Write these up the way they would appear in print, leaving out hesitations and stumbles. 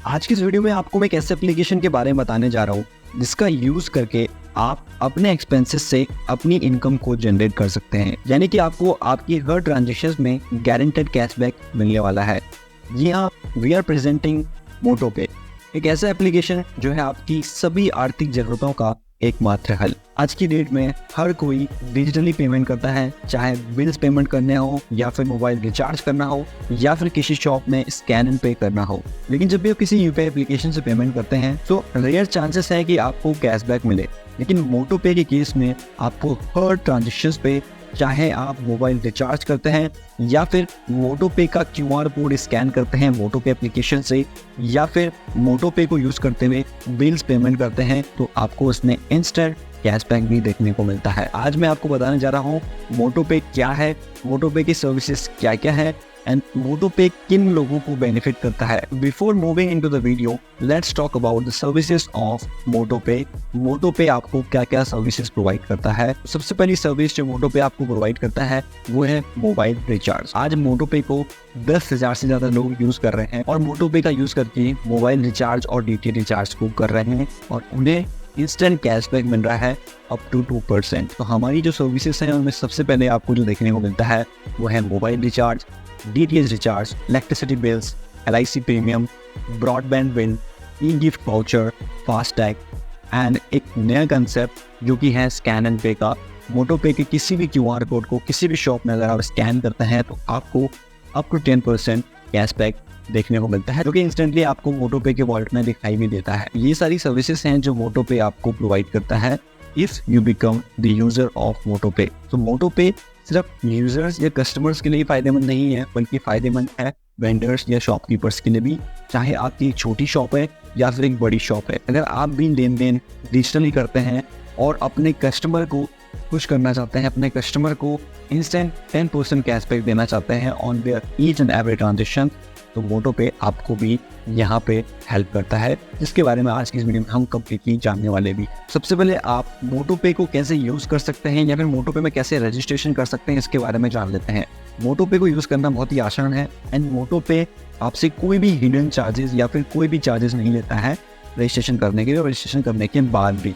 आज की इस वीडियो में आपको मैं एक ऐसे एप्लीकेशन के बारे में बताने जा रहा हूँ जिसका यूज करके आप अपने एक्सपेंसेस से अपनी इनकम को जनरेट कर सकते हैं। यानी कि आपको आपकी हर ट्रांजेक्शन में गारंटेड कैशबैक मिलने वाला है। जी हाँ, वी आर प्रेजेंटिंग मोटोपे, एक ऐसा एप्लीकेशन जो है आपकी सभी आर्थिक जरूरतों का एकमात्र हल। आज की डेट में हर कोई डिजिटली पेमेंट करता है, चाहे बिल्स पेमेंट करने हो या फिर मोबाइल रिचार्ज करना हो या फिर किसी शॉप में स्कैन एंड पे करना हो। लेकिन जब भी आप किसी यूपीआई एप्लीकेशन से पेमेंट करते हैं तो रेयर चांसेस है कि आपको कैशबैक मिले। लेकिन मोटोपे के केस में आपको हर ट्रांजेक्शन पे, चाहे आप मोबाइल रिचार्ज करते हैं या फिर मोटोपे का क्यूआर कोड स्कैन करते हैं मोटोपे एप्लीकेशन से या फिर मोटोपे को यूज करते हुए बिल्स पेमेंट करते हैं, तो आपको उसमें इंस्टेंट कैशबैक भी देखने को मिलता है। आज मैं आपको बताने जा रहा हूँ मोटोपे क्या है, मोटोपे की सर्विसेज क्या क्या है एंड मोटोपे किन लोगों को बेनिफिट करता है। Before moving into the video, let's talk about the services of MotoPay. MotoPay आपको क्या क्या सर्विसेज प्रोवाइड करता है। सबसे पहली सर्विस जो मोटोपे आपको प्रोवाइड करता है वो है मोबाइल रिचार्ज। आज मोटोपे को 10,000 से ज्यादा लोग यूज कर रहे हैं और मोटोपे का यूज करके मोबाइल रिचार्ज और डीटीएच रिचार्ज को कर रहे हैं और उन्हें इंस्टेंट कैशबैक मिल रहा है अप टू 2%। तो हमारी जो सर्विसेज हैं उनमें सबसे पहले आपको जो देखने को मिलता है वो है mobile recharge, DTH recharge, electricity bills, LIC premium, broadband bill, E gift voucher, FASTag and एक नया कंसेप्ट जो कि है स्कैन एंड पे का। मोटोपे के किसी भी क्यूआर कोड को किसी भी शॉप में अगर आप स्कैन करते हैं तो आपको अप टू 10% कैशबैक देखने को मिलता है, जो कि इंस्टेंटली आपको मोटोपे के वॉलेट में दिखाई भी देता है। ये सारी सर्विसेज हैं जो मोटोपे आपको प्रोवाइड करता है if you become the user of MotoPay. तो मोटोपे सिर्फ यूजर्स या कस्टमर्स के लिए फायदेमंद नहीं है, बल्कि फायदेमंद है वेंडर्स या शॉपकीपर्स के लिए भी, चाहे आपकी एक छोटी शॉप है या फिर एक बड़ी शॉप है। अगर आप भी लेन देन डिजिटली करते हैं और अपने कस्टमर को खुश करना चाहते हैं, अपने कस्टमर को इंस्टेंट 10% कैशबैक देना चाहते हैं on their each and every transaction, तो मोटोपे आपको भी यहाँ पे हेल्प करता है, जिसके बारे में आज की इस वीडियो में हम कंप्लीटली जानने वाले भी। सबसे पहले आप मोटोपे को कैसे यूज कर सकते हैं या फिर मोटोपे में कैसे रजिस्ट्रेशन कर सकते हैं, इसके बारे में जान लेते हैं। मोटोपे को यूज करना बहुत ही आसान है एंड मोटोपे आपसे कोई भी हिडन चार्जेस या फिर कोई भी चार्जेस नहीं लेता है रजिस्ट्रेशन करने के लिए। रजिस्ट्रेशन करने के बाद भी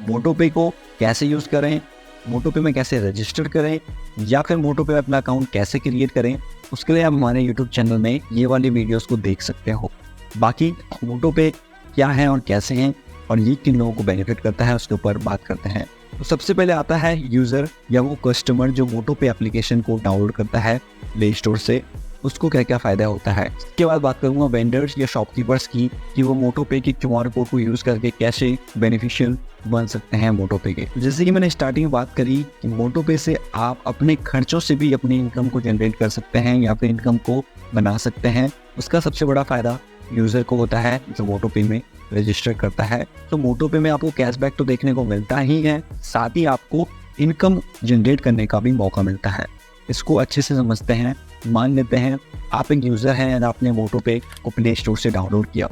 मोटोपे को कैसे यूज करें, मोटोपे में कैसे रजिस्टर करें या फिर मोटोपे में अपना अकाउंट कैसे क्रिएट करें, उसके लिए आप हमारे यूट्यूब चैनल में ये वाली वीडियोस को देख सकते हो। बाकी मोटोपे क्या है और कैसे हैं और ये किन लोगों को बेनिफिट करता है उसके ऊपर बात करते हैं। तो सबसे पहले आता है यूज़र या वो कस्टमर जो मोटोपे एप्लीकेशन को डाउनलोड करता है प्ले स्टोर से, उसको क्या क्या फ़ायदा होता है। इसके बाद बात करूँगा वेंडर्स या शॉपकीपर्स की कि वो मोटोपे के क्यूआर कोड को यूज़ करके कैसे बेनिफिशियल बन सकते हैं मोटोपे के। जैसे कि मैंने स्टार्टिंग में बात करी कि मोटोपे से आप अपने खर्चों से भी अपनी इनकम को जनरेट कर सकते हैं या फिर इनकम को बना सकते हैं। उसका सबसे बड़ा फ़ायदा यूज़र को होता है जो मोटोपे में रजिस्टर करता है। तो मोटोपे में आपको कैशबैक तो देखने को मिलता ही है, साथ ही आपको इनकम जनरेट करने का भी मौका मिलता है। इसको अच्छे से समझते हैं। मान लेते हैं आप एक यूज़र हैं और आपने मोटोपे को प्ले स्टोर से डाउनलोड किया।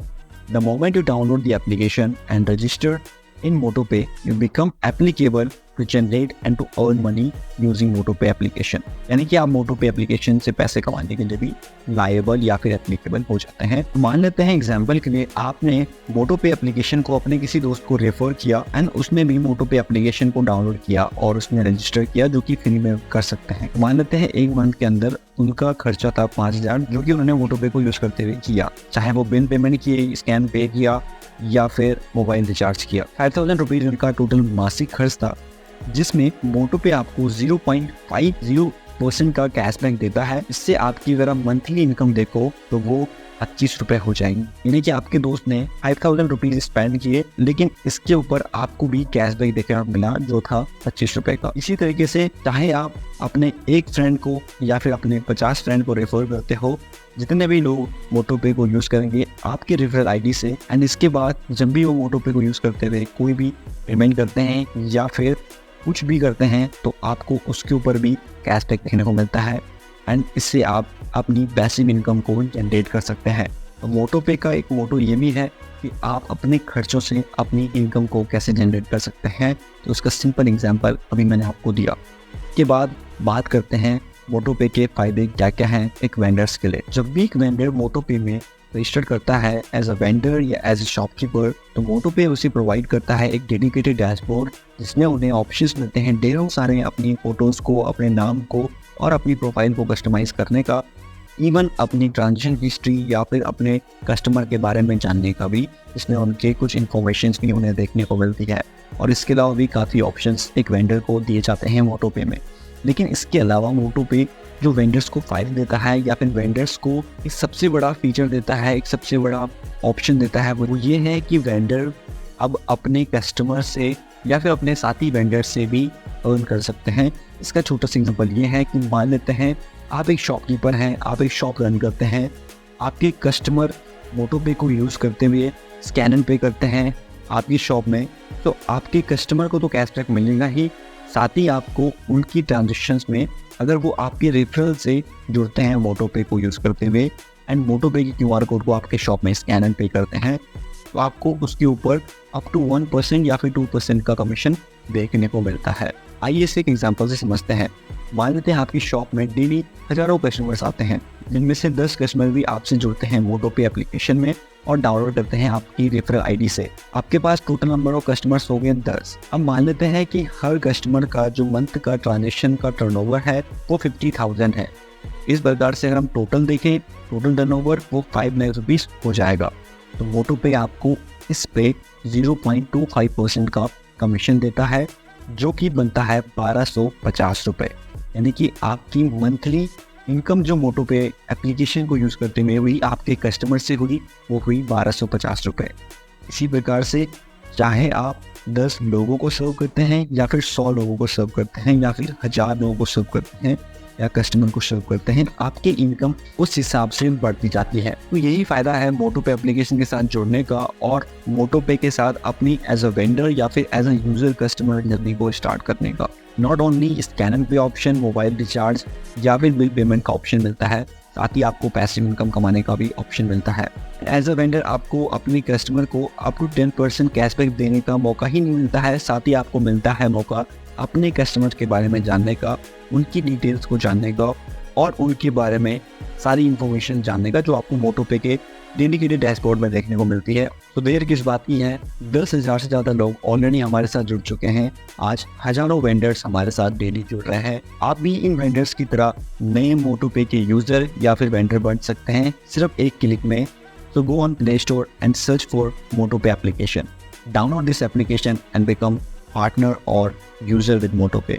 The moment you download the application and register in मोटोपे, you become applicable to generate and to earn money using MotoPay application. यानी कि आप मोटोपे एप्लीकेशन से पैसे कमाने के लिए भी लायबल या फिर एप्लीकेबल हो जाते हैं। मान लेते हैं एग्जांपल के लिए आपने मोटोपे एप्लीकेशन को अपने किसी दोस्त को रेफर किया एंड उसने भी मोटोपे एप्लीकेशन को डाउनलोड किया और उसने रजिस्टर किया, जो कि फ्री में कर सकते हैं। मान लेते हैं एक मंथ के अंदर उनका खर्चा था 5,000, जो कि उन्होंने मोटोपे को यूज करते हुए किया, चाहे वो बिल पेमेंट किए, स्कैन पे किया या फिर मोबाइल रिचार्ज किया। 5,000 रुपीज उनका टोटल मासिक खर्च था, जिसमें मोटोपे आपको 0.50% का कैशबैक देता है। इससे आपकी अगर आप मंथली इनकम देखो तो वो 25 रुपये हो जाएंगे। यानी कि आपके दोस्त ने 5,000 रुपीज स्पेंड किए, लेकिन इसके ऊपर आपको भी कैशबैक देखने को मिला जो था 25 रुपये का। इसी तरीके से चाहे आप अपने एक फ्रेंड को या फिर अपने 50 फ्रेंड को रेफर करते हो, जितने भी लोग मोटोपे को यूज़ करेंगे आपके रेफरल आईडी से एंड इसके बाद जब भी वो मोटोपे को यूज़ करते हुए कोई भी पेमेंट करते हैं या फिर कुछ भी करते हैं तो आपको उसके ऊपर भी कैशबैक देखने को मिलता है एंड इससे आप अपनी पैसिव इनकम को जनरेट कर सकते हैं। तो मोटोपे का एक मोटो ये भी है कि आप अपने खर्चों से अपनी इनकम को कैसे जनरेट कर सकते हैं। तो उसका सिंपल एग्जांपल अभी मैंने आपको दिया। के बाद बात करते हैं मोटोपे के फ़ायदे क्या क्या हैं एक वेंडर्स के लिए। जब भी एक वेंडर मोटोपे में रजिस्टर करता है एज अ वेंडर या एज अ शॉपकीपर, तो मोटोपे उसे प्रोवाइड करता है एक डेडिकेटेड डैशबोर्ड जिसमें उन्हें ऑप्शंस मिलते हैं ढेरों सारे अपनी फ़ोटोज़ को, अपने नाम को और अपनी प्रोफाइल को कस्टमाइज़ करने का, इवन अपनी ट्रांजेक्शन हिस्ट्री या फिर अपने कस्टमर के बारे में जानने का भी, इसमें उनके कुछ इन्फॉर्मेशंस भी उन्हें देखने को मिलती है। और इसके अलावा भी काफ़ी ऑप्शंस एक वेंडर को दिए जाते हैं मोटोपे में। लेकिन इसके अलावा मोटोपे जो वेंडर्स को फ़ायदा देता है या फिर वेंडर्स को एक सबसे बड़ा फीचर देता है, एक सबसे बड़ा ऑप्शन देता है, वो ये है कि वेंडर अब अपने कस्टमर से या फिर अपने साथी वेंडर से भी अर्न कर सकते हैं। इसका छोटा सा एग्जांपल ये है कि मान लेते हैं आप एक शॉपकीपर हैं, आप एक शॉप रन करते हैं, आपके कस्टमर मोटोपे को यूज़ करते हुए स्कैन एंड पे करते हैं आपकी शॉप में, तो आपके कस्टमर को तो कैशबैक मिलेगा ही, साथ ही आपको उनकी ट्रांजेक्शन्स में अगर वो आपके रेफरल से जुड़ते हैं मोटोपे को यूज़ करते हुए एंड मोटोपे की क्यूआर कोड को आपके शॉप में स्कैन एंड पे करते हैं, तो आपको उसके ऊपर अप टू 1% या फिर 2% का कमीशन देखने को मिलता है। आइए इसे एक एग्जांपल से समझते हैं। मान लेते हैं आपकी शॉप में डेली हज़ारों कस्टमर्स आते हैं, जिनमें से 10 कस्टमर भी आपसे जुड़ते हैं मोटोपे एप्लीकेशन में और डाउनलोड करते हैं आपकी रेफरल आईडी से। आपके पास टोटल नंबर ऑफ कस्टमर्स हो गए 10। अब मान लेते हैं कि हर कस्टमर का जो मंथ का ट्रांजेक्शन का टर्नओवर है वो 50,000 है। इस प्रकार से अगर हम टोटल देखें, टोटल टर्नओवर वो 5 लाख रुपीस हो जाएगा। तो मोटोपे आपको इस पे 0.25% का कमीशन देता है, जो कि बनता है 1250 रुपये। यानी कि आपकी मंथली इनकम जो मोटोपे एप्लीकेशन को यूज़ करते हुए हुई आपके कस्टमर से हुई, वो हुई 1250 रुपये। इसी प्रकार से चाहे आप 10 लोगों को सर्व करते हैं या फिर 100 लोगों को सर्व करते हैं या फिर 1000 लोगों को सर्व करते हैं या कस्टमर को सर्व करते हैं, आपकी इनकम उस हिसाब से बढ़ती जाती है। तो यही फ़ायदा है मोटोपे एप्लीकेशन के साथ जुड़ने का और मोटोपे के साथ अपनी एज अ वेंडर या फिर as a user customer journey को स्टार्ट करने का। Not only scan and pay option, mobile recharge या फिर बिल पेमेंट का ऑप्शन मिलता है, साथ ही आपको पैसिव इनकम कमाने का भी ऑप्शन मिलता है। एज अ वेंडर आपको अपने कस्टमर को अप टू 10% कैशबैक देने का मौका ही नहीं मिलता है, साथ ही आपको मिलता है मौका अपने कस्टमर के बारे में जानने का, उनकी डिटेल्स को जानने का और उनके बारे में सारी इन्फॉर्मेशन जानने का, जो आपको मोटोपे के डेडिकेटेड डैशबोर्ड में देखने को मिलती है। तो देर किस बात की है, 10,000 से ज़्यादा लोग ऑलरेडी हमारे साथ जुड़ चुके हैं। आज हज़ारों वेंडर्स हमारे साथ डेली जुड़ रहे हैं। आप भी इन वेंडर्स की तरह नए मोटोपे के यूज़र या फिर वेंडर बन सकते हैं सिर्फ एक क्लिक में। So go on Play Store and search for MotoPay application. Download this application and become partner or user with MotoPay.